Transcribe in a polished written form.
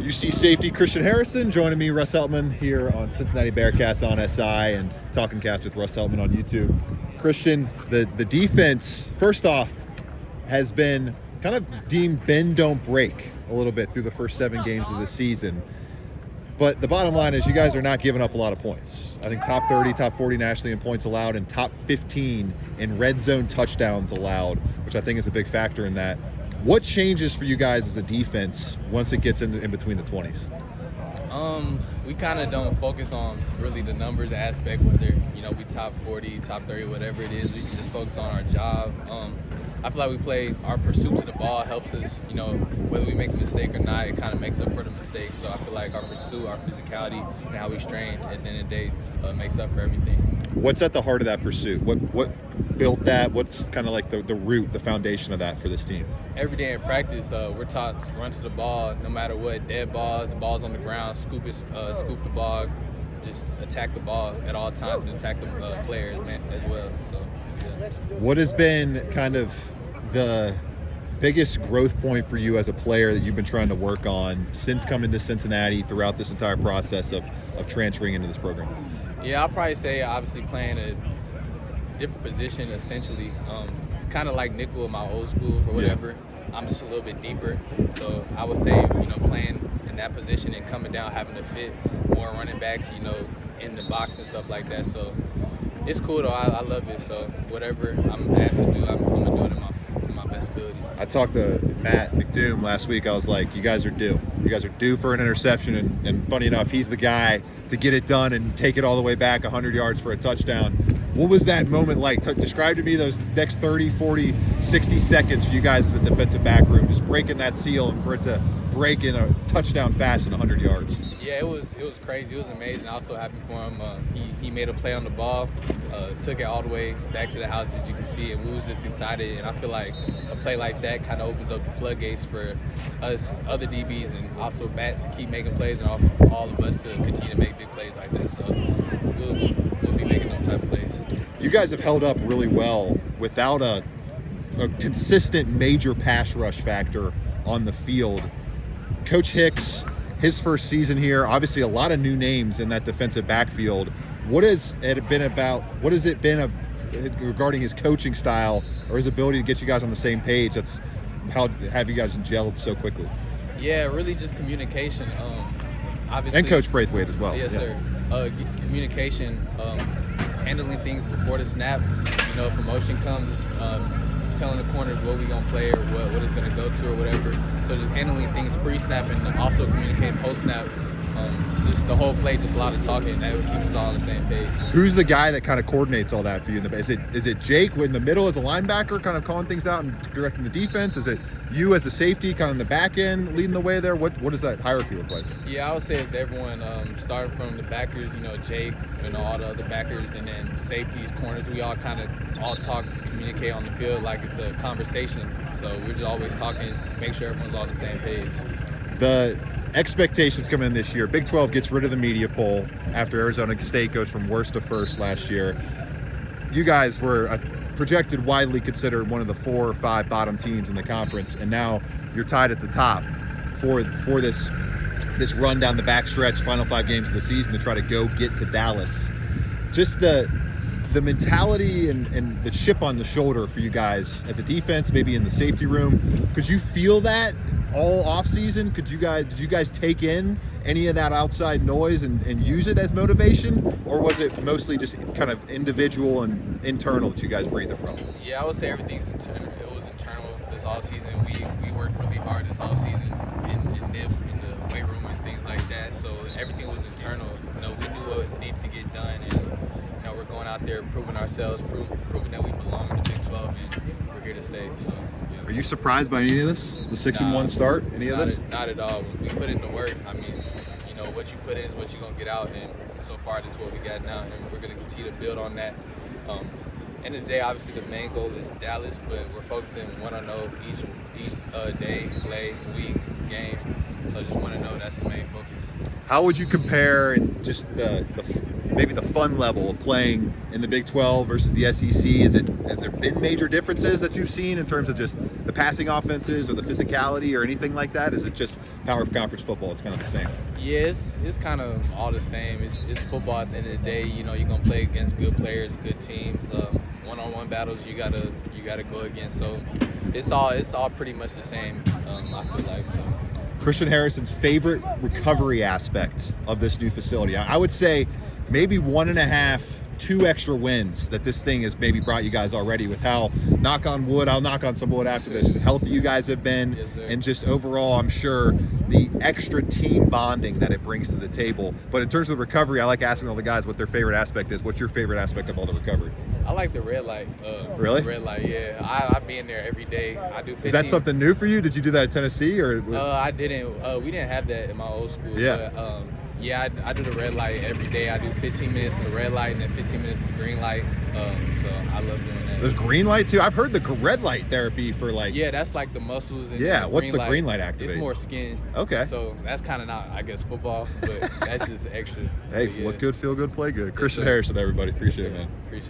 UC safety Christian Harrison joining me, Russ Heltman, here on Cincinnati Bearcats on SI and Talking Cats with Russ Heltman on YouTube. Christian, the defense, first off, has been kind of deemed bend, don't break a little bit through the first 7 games of the season. But the bottom line is you guys are not giving up a lot of points. I think top 30, top 40 nationally in points allowed, and top 15 in red zone touchdowns allowed, which I think is a big factor in that. What changes for you guys as a defense once it gets in between the 20s? We kind of don't focus on really the numbers aspect, whether, we top 40, top 30, whatever it is. We can just focus on our job. I feel like our pursuit to the ball helps us, whether we make a mistake or not, it kind of makes up for the mistake. So I feel like our pursuit, our physicality, and how we strain at the end of the day makes up for everything. What's at the heart of that pursuit? What built that? What's kind of like the root, the foundation of that for this team? Every day in practice, we're taught to run to the ball, no matter what, dead ball, the ball's on the ground, scoop the ball, just attack the ball at all times and attack the players as well. So, yeah. What has been kind of the biggest growth point for you as a player that you've been trying to work on since coming to Cincinnati throughout this entire process of transferring into this program? Yeah, I'll probably say obviously playing a different position essentially. It's kind of like nickel in my old school or whatever. Yeah. I'm just a little bit deeper. So I would say, playing in that position and coming down, having to fit more running backs, in the box and stuff like that. So it's cool though. I love it. So whatever I'm asked to do, I'm going to do it in my best ability. I talked to Matt McDoom last week. I was like, you guys are due. You guys are due for an interception. And funny enough, he's the guy to get it done and take it all the way back 100 yards for a touchdown. What was that moment like? Describe to me those next 30, 40, 60 seconds for you guys as a defensive back room, just breaking that seal and for it to break in a touchdown fast in 100 yards. Yeah, it was crazy. It was amazing. I was so happy for him. He made a play on the ball, took it all the way back to the house, as you can see, and we was just excited. And I feel like a play like that kind of opens up the floodgates for us, other DBs, and also bats to keep making plays, and all of us to continue to make big plays like that. So we'll be making those type of plays. You guys have held up really well without a consistent major pass rush factor on the field. Coach Hicks, his first season here, obviously a lot of new names in that defensive backfield. What has it been regarding his coaching style or his ability to get you guys on the same page? That's how have you guys gelled so quickly? Yeah, really just communication. Obviously, and Coach Braithwaite as well. Yes, sir. Communication, handling things before the snap. If promotion comes, telling the corners what we're going to play or what it's going to go to or whatever. So just handling things pre-snap and also communicating post-snap. Just the whole play, just a lot of talking. That keeps us all on the same page. Who's the guy that kind of coordinates all that for you? Is it Jake in the middle as a linebacker kind of calling things out and directing the defense? Is it you as the safety kind of in the back end leading the way there? What does that hierarchy look like? Yeah, I would say it's everyone, starting from the backers, Jake, all the other backers, and then safeties, corners. We all kind of all talk and communicate on the field like it's a conversation. So we're just always talking, make sure everyone's on the same page. The expectations coming in this year, Big 12 gets rid of the media poll after Arizona State goes from worst to first last year. You guys were projected, widely considered one of the 4 or 5 bottom teams in the conference, and now you're tied at the top for this run down the backstretch, final 5 games of the season to try to go get to Dallas. Just the mentality and the chip on the shoulder for you guys as a defense, maybe in the safety room. Could you feel that all off season? Did you guys take in any of that outside noise and use it as motivation, or was it mostly just kind of individual and internal that you guys breathed from? Yeah, I would say everything's internal. It was internal this all season. We worked really hard this all season in the weight room and things like that. So everything was internal. We knew what needs to get done, and we're going out there proving ourselves, proving that we belong in the Big 12, and we're here to stay. So. Yeah. Are you surprised by any of this? The 6-1 start? Any of this? Not at all. We put in the work. I mean, what you put in is what you're going to get out, and so far this is what we got now, and we're going to continue to build on that. End of the day, obviously the main goal is Dallas, but we're focusing 1-0 each day, play, week, game. So I just want to know that's the main focus. How would you compare in just maybe the fun level of playing in the Big 12 versus the SEC? Has there been major differences that you've seen in terms of just the passing offenses or the physicality or anything like that? Is it just power conference football? It's kind of the same. Yeah, it's kind of all the same. It's football at the end of the day. You know, you're gonna play against good players, good teams. One-on-one battles you gotta go against. So it's all pretty much the same. I feel like so. Christian Harrison's favorite recovery aspect of this new facility. I would say maybe 1.5, 2 extra wins that this thing has maybe brought you guys already, with how, knock on wood, I'll knock on some wood after this, healthy you guys have been. Yes, sir. And just overall, I'm sure the extra team bonding that it brings to the table. But in terms of the recovery, I like asking all the guys what their favorite aspect is. What's your favorite aspect of all the recovery? I like the red light. Really? The red light, yeah. I be in there every day. I do 15. Is that something new for you? Did you do that at Tennessee or? I didn't. We didn't have that in my old school. Yeah. But, yeah, I do the red light every day. I do 15 minutes of the red light and then 15 minutes of the green light. So I love doing that. There's green light too. I've heard the red light therapy for like. Yeah, that's like the muscles. And Yeah, the what's the green light activate? It's more skin. Okay. So that's kind of not, I guess, football, but that's just extra. Hey, But yeah. look good, feel good, play good. Christian sir. Harrison, everybody. Appreciate it, Yes, sir. man. Appreciate it.